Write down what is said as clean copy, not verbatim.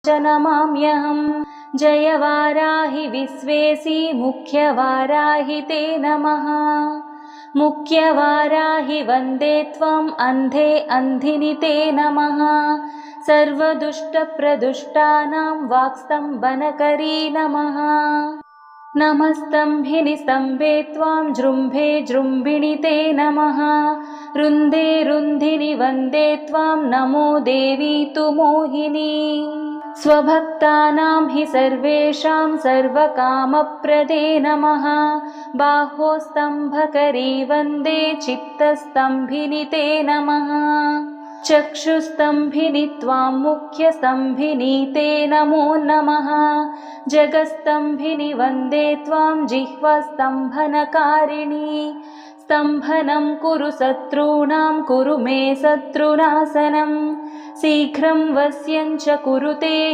च नमाम्यहम्। जय वाराहि विश्वेसि मुख्यवाराहि ते नमः। मुख्यवाराहि वन्दे त्वम् अन्धे अन्धिनि ते नमः। सर्वदुष्टप्रदुष्टानां वाक्स्तम्भनकरी नमः। नमस्तम्भिनि स्तम्भे त्वां जृम्भे जृम्भिणि ते नमः। रुन्धे रुन्धिनि वन्दे त्वां नमो देवी तु मोहिनी। स्वभक्तानां हि सर्वेषां सर्वकामप्रदे नमः। बाहोस्तम्भकरी वन्दे चित्तस्तम्भिनि ते नमः। चक्षुस्तम्भिनि त्वां मुख्यस्तम्भिनि ते नमो नमः। जगस्तम्भिनि वन्दे त्वां जिह्वास्तम्भनकारिणि। स्तम्भनं कुरु शत्रूणां कुरु मे शत्रुनाशनं। शीघ्रं वश्यं च कुरु ते